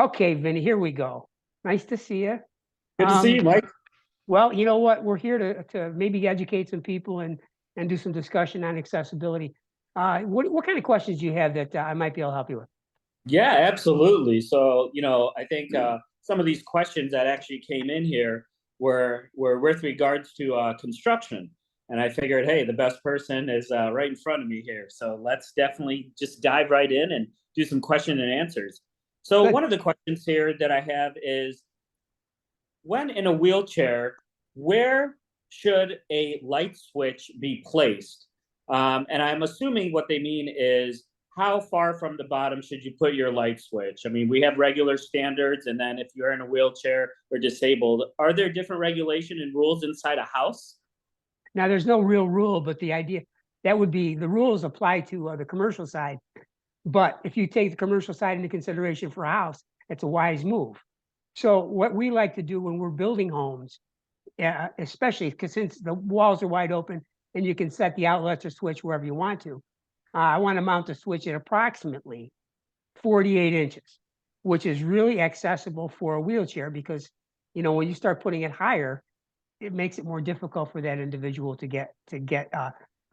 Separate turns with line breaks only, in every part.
Okay, Vinny, here we go. Nice to see you.
Good to see you, Mike.
Well, you know what? We're here to maybe educate some people and do some discussion on accessibility. What kind of questions do you have that I might be able to help you with?
Yeah, absolutely. So, I think some of these questions that actually came in here were with regards to construction. And I figured, hey, the best person is right in front of me here. So let's definitely just dive right in and do some question and answers. So
Good.
one of the questions here that I have is, when in a wheelchair, where should a light switch be placed? And I'm assuming what they mean is, how far from the bottom should you put your light switch? I mean, we have regular standards, and then if you're in a wheelchair or disabled, are there different regulation and rules inside a house?
Now, there's no real rule, but the idea that would be the rules apply to the commercial side. But if you take the commercial side into consideration for a house, it's a wise move. So what we like to do when we're building homes, especially because since the walls are wide open and you can set the outlets or switch wherever you want to, I want to mount the switch at approximately 48 inches, which is really accessible for a wheelchair because, when you start putting it higher, it makes it more difficult for that individual to get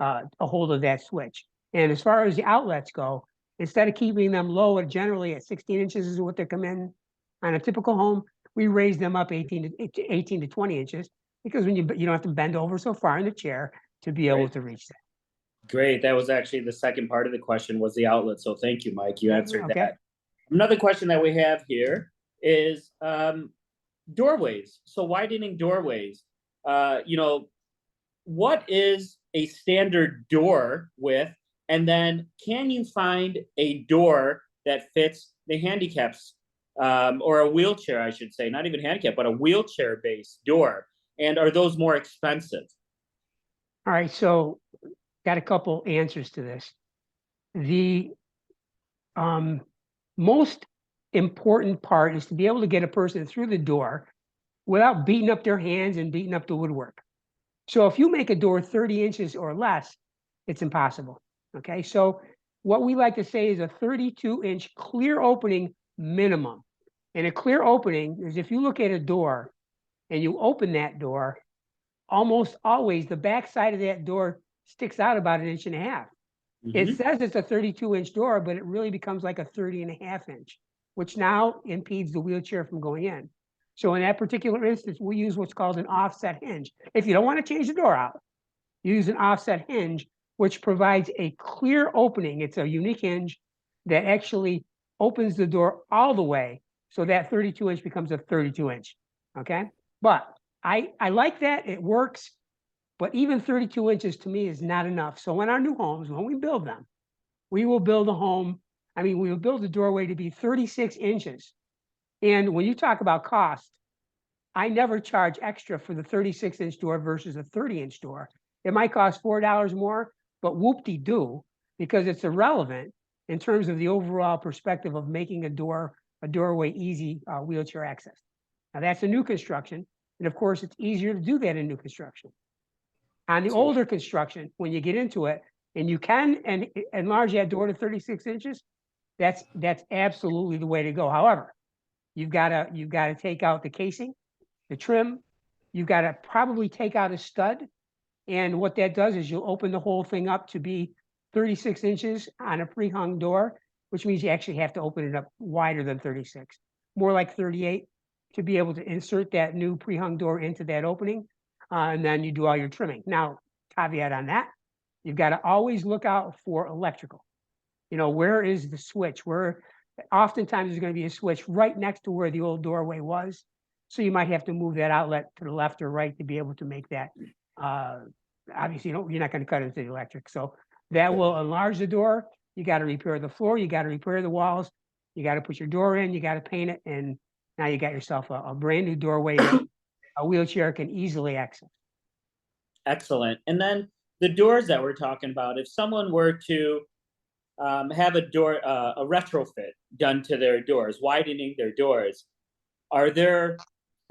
a hold of that switch. And as far as the outlets go, instead of keeping them low, generally at 16 inches is what they come in on a typical home, we raise them up 18 to 20 inches because when you don't have to bend over so far in the chair to be able
Great.
to reach that.
Great. That was actually the second part of the question, was the outlet. So thank you, Mike. You answered
Okay.
that. Another question that we have here is doorways. So widening doorways. What is a standard door width? And then can you find a door that fits the handicaps or a wheelchair, I should say, not even handicap, but a wheelchair-based door? And are those more expensive?
All right. So got a couple answers to this. The most important part is to be able to get a person through the door without beating up their hands and beating up the woodwork. So if you make a door 30 inches or less, it's impossible. Okay. So what we like to say is a 32-inch clear opening minimum. And a clear opening is if you look at a door and you open that door, almost always the back side of that door sticks out about 1.5 inches. It says it's a 32-inch door, but it really becomes like a 30.5 inch, which now impedes the wheelchair from going in. So in that particular instance, we use what's called an offset hinge. If you don't want to change the door out, you use an offset hinge, which provides a clear opening. It's a unique hinge that actually opens the door all the way. So that 32-inch becomes a 32-inch. Okay. But I like that. It works. But even 32 inches to me is not enough. So in our new homes, when we build them, we will build a home. We will build the doorway to be 36 inches. And when you talk about cost, I never charge extra for the 36-inch door versus a 30-inch door. It might cost $4 more, but whoop-de-doo, because it's irrelevant in terms of the overall perspective of making a doorway easy wheelchair access. Now that's a new construction. And of course, it's easier to do that in new construction. On the older construction, when you get into it, and you can enlarge that door to 36 inches, that's absolutely the way to go. However, you've got to take out the casing, the trim. You've got to probably take out a stud. And what that does is you'll open the whole thing up to be 36 inches on a pre-hung door, which means you actually have to open it up wider than 36, more like 38, to be able to insert that new pre-hung door into that opening. And then you do all your trimming. Now, caveat on that, you've got to always look out for electrical. Where is the switch? Where oftentimes there's going to be a switch right next to where the old doorway was. So you might have to move that outlet to the left or right to be able to make that. Obviously, you're not going to cut into the electric. So that will enlarge the door. You got to repair the floor. You got to repair the walls. You got to put your door in. You got to paint it. And now you got yourself a brand new doorway that a wheelchair can easily access.
Excellent. And then the doors that we're talking about, if someone were to have a retrofit done to their doors, widening their doors, are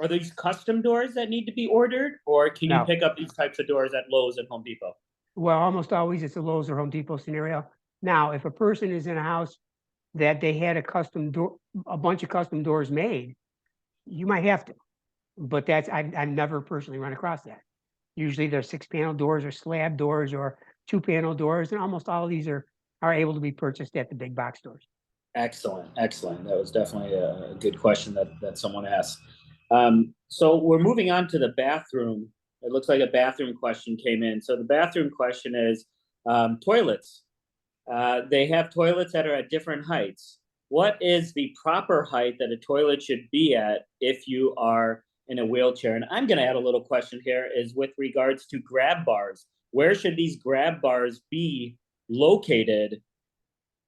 these custom doors that need to be ordered, or can you pick up these types of doors at Lowe's and Home Depot?
Well, almost always it's a Lowe's or Home Depot scenario. Now, if a person is in a house that they had a bunch of custom doors made, you might have to. But I've never personally run across that. Usually they're 6-panel doors or slab doors or 2-panel doors, and almost all of these are able to be purchased at the big box stores.
Excellent, excellent. That was definitely a good question that someone asked. So we're moving on to the bathroom. It looks like a bathroom question came in. So the bathroom question is toilets. They have toilets that are at different heights. What is the proper height that a toilet should be at if you are in a wheelchair? And I'm going to add a little question here is with regards to grab bars. Where should these grab bars be located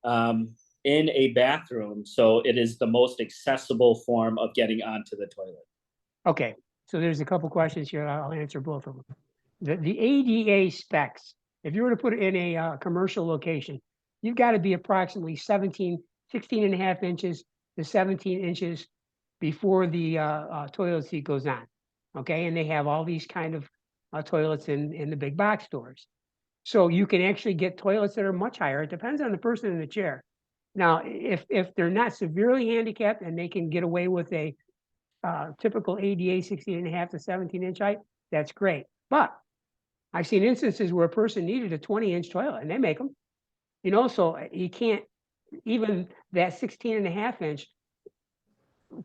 in a bathroom so it is the most accessible form of getting onto the toilet?
Okay, so there's a couple questions here. I'll answer both of them. The ADA specs, if you were to put it in a commercial location, you've got to be approximately 16 and a half inches to 17 inches before the toilet seat goes on. Okay, and they have all these kind of toilets in the big box stores. So you can actually get toilets that are much higher. It depends on the person in the chair. Now, if they're not severely handicapped and they can get away with a typical ADA 16 and a half to 17 inch height, that's great. But I've seen instances where a person needed a 20-inch toilet, and they make them. You know, so you can't, even that 16 and a half inch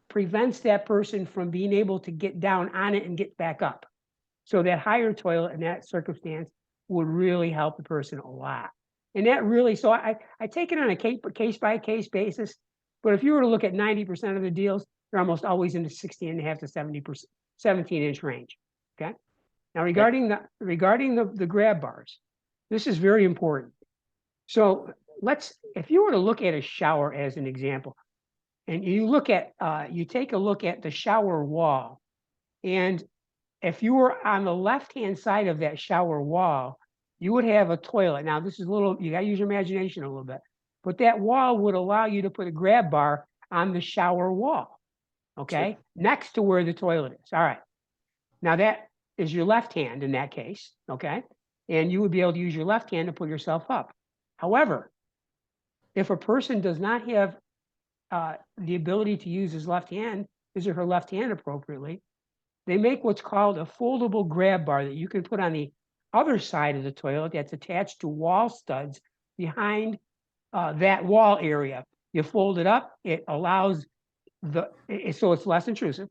prevents that person from being able to get down on it and get back up. So that higher toilet in that circumstance would really help the person a lot. And that really, so I take it on a case by case basis. But if you were to look at 90% of the deals, they're almost always in the 16 and a half to 17-inch range. Okay. Now regarding the grab bars, this is very important. So if you were to look at a shower as an example, and you take a look at the shower wall, and if you were on the left-hand side of that shower wall, you would have a toilet. Now, this is you got to use your imagination a little bit, but that wall would allow you to put a grab bar on the shower wall, okay, sure, next to where the toilet is. All right. Now, that is your left hand in that case, okay, and you would be able to use your left hand to pull yourself up. However, if a person does not have the ability to use his his or her left hand appropriately, they make what's called a foldable grab bar that you can put on the other side of the toilet that's attached to wall studs behind that wall area. You fold it up, it allows so it's less intrusive.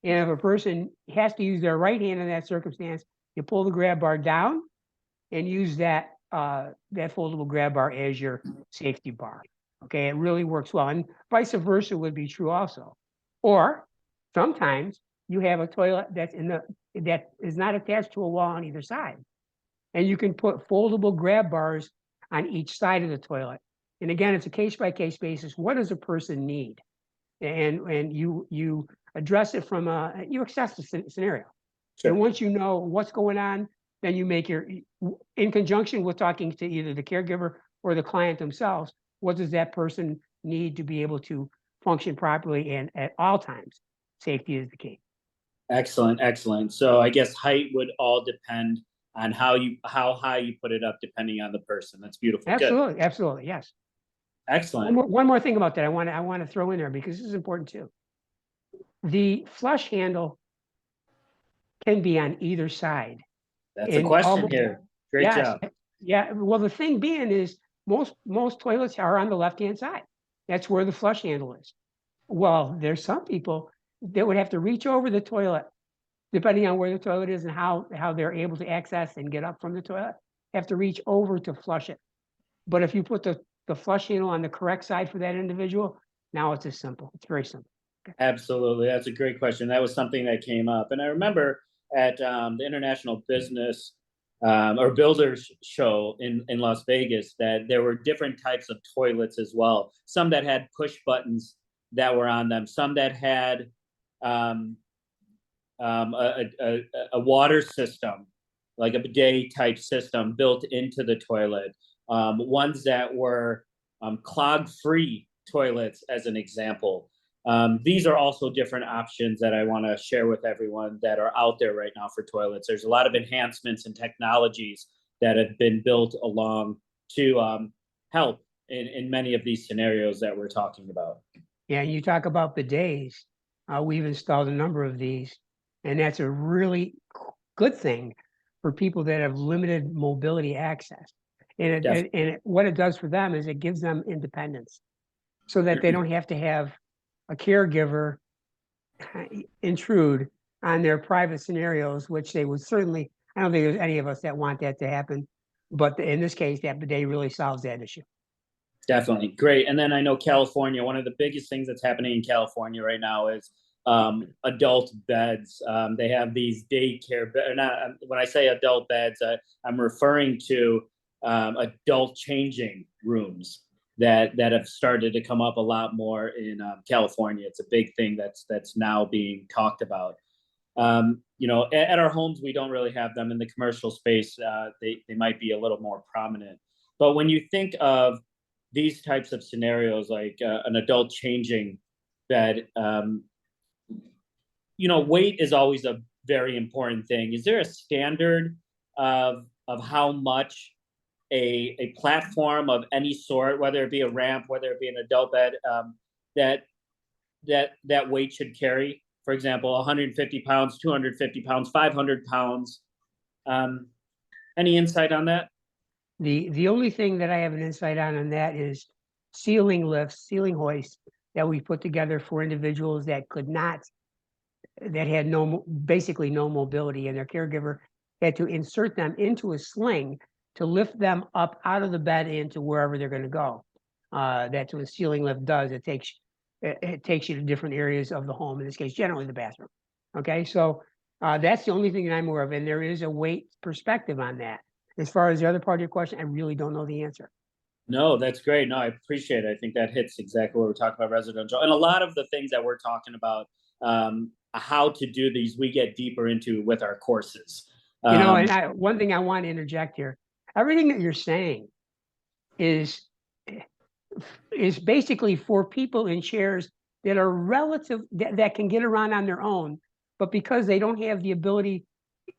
And if a person has to use their right hand in that circumstance, you pull the grab bar down and use that foldable grab bar as your safety bar. Okay, it really works well, and vice versa would be true also. Or sometimes you have a toilet that is not attached to a wall on either side, and you can put foldable grab bars on each side of the toilet. And again, it's a case by case basis. What does a person need? And you address it from you assess the scenario. Sure. And once you know what's going on, then you make in conjunction with talking to either the caregiver or the client themselves, what does that person need to be able to function properly, and at all times, safety is the key.
Excellent, excellent. So I guess height would all depend on how high you put it up, depending on the person. That's beautiful.
Absolutely,
good.
Absolutely, yes.
Excellent.
One more thing about that I want to throw in there, because this is important too. The flush handle can be on either side.
That's a question here. Great job.
Yeah. Well, the thing being is most toilets are on the left-hand side. That's where the flush handle is. Well, there's some people that would have to reach over the toilet, depending on where the toilet is and how they're able to access and get up from the toilet, have to reach over to flush it. But if you put the flush handle on the correct side for that individual, now it's as simple. It's very simple.
Okay. Absolutely. That's a great question. That was something that came up. And I remember at the International Business or Builders Show in Las Vegas that there were different types of toilets as well. Some that had push buttons that were on them. Some that had a water system, like a bidet type system built into the toilet. Ones that were clog-free toilets, as an example. These are also different options that I want to share with everyone that are out there right now for toilets. There's a lot of enhancements and technologies that have been built along to help in many of these scenarios that we're talking about.
Yeah, and you talk about bidets. We've installed a number of these, and that's a really good thing for people that have limited mobility access. And what it does for them is it gives them independence, so that they don't have to have a caregiver intrude on their private scenarios, which they would certainly. I don't think there's any of us that want that to happen, but in this case, that bidet really solves that issue.
Definitely. Great. And then I know California, one of the biggest things that's happening in California right now is adult beds. They have these daycare, when I say adult beds, I'm referring to adult changing rooms that have started to come up a lot more in California. It's a big thing that's now being talked about. You know, at our homes, we don't really have them. In the commercial space. They might be a little more prominent. But when you think of these types of scenarios, like an adult changing bed, you know, weight is always a very important thing. Is there a standard of how much a platform of any sort, whether it be a ramp, whether it be an adult bed, that weight should carry? For example, 150 pounds, 250 pounds, 500 pounds. Any insight on that?
The only thing that I have an insight on that is ceiling lifts, ceiling hoists that we put together for individuals that could not, that had basically no mobility, and their caregiver had to insert them into a sling to lift them up out of the bed into wherever they're going to go. That's what a ceiling lift does. It takes you to different areas of the home, in this case, generally the bathroom. Okay, so that's the only thing that I'm aware of, and there is a weight perspective on that. As far as the other part of your question, I really don't know the answer.
No, that's great. No, I appreciate it. I think that hits exactly what we're talking about, residential. And a lot of the things that we're talking about, how to do these, we get deeper into with our courses.
You know, and one thing I want to interject here, everything that you're saying is basically for people in chairs that are that can get around on their own, but because they don't have the ability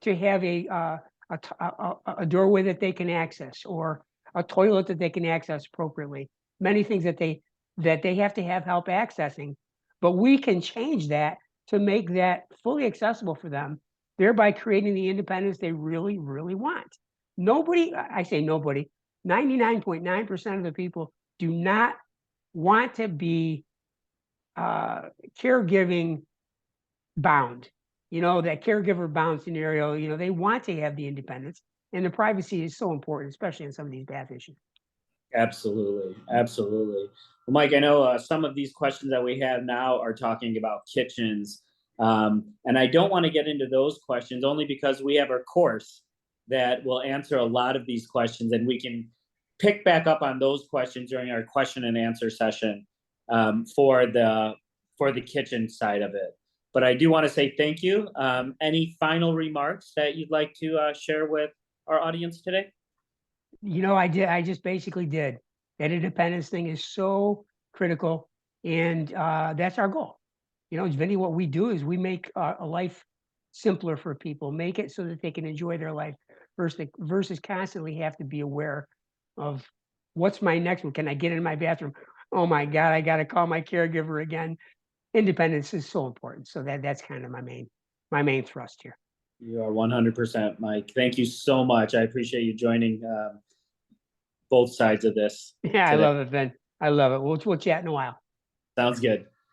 to have a doorway that they can access, or a toilet that they can access appropriately, many things that they have to have help accessing, but we can change that to make that fully accessible for them, thereby creating the independence they really, really want. Nobody, I say nobody, 99.9% of the people do not want to be caregiving bound. You know, that caregiver bound scenario, you know, they want to have the independence, and the privacy is so important, especially in some of these bath issues.
Absolutely. Absolutely. Well, Mike, I know some of these questions that we have now are talking about kitchens. And I don't want to get into those questions only because we have our course that will answer a lot of these questions, and we can pick back up on those questions during our question and answer session for the kitchen side of it. But I do want to say thank you. Any final remarks that you'd like to share with our audience today?
You know, I just basically did. That independence thing is so critical, and that's our goal. You know, Vinnie, what we do is we make a life simpler for people, make it so that they can enjoy their life versus constantly have to be aware of what's my next one. Can I get in my bathroom? Oh my God, I got to call my caregiver again. Independence is so important. So that's kind of my main thrust here.
You are 100%, Mike. Thank you so much. I appreciate you joining both sides of this.
Yeah, today. I love it, Ben. I love it. We'll chat in a while.
Sounds good.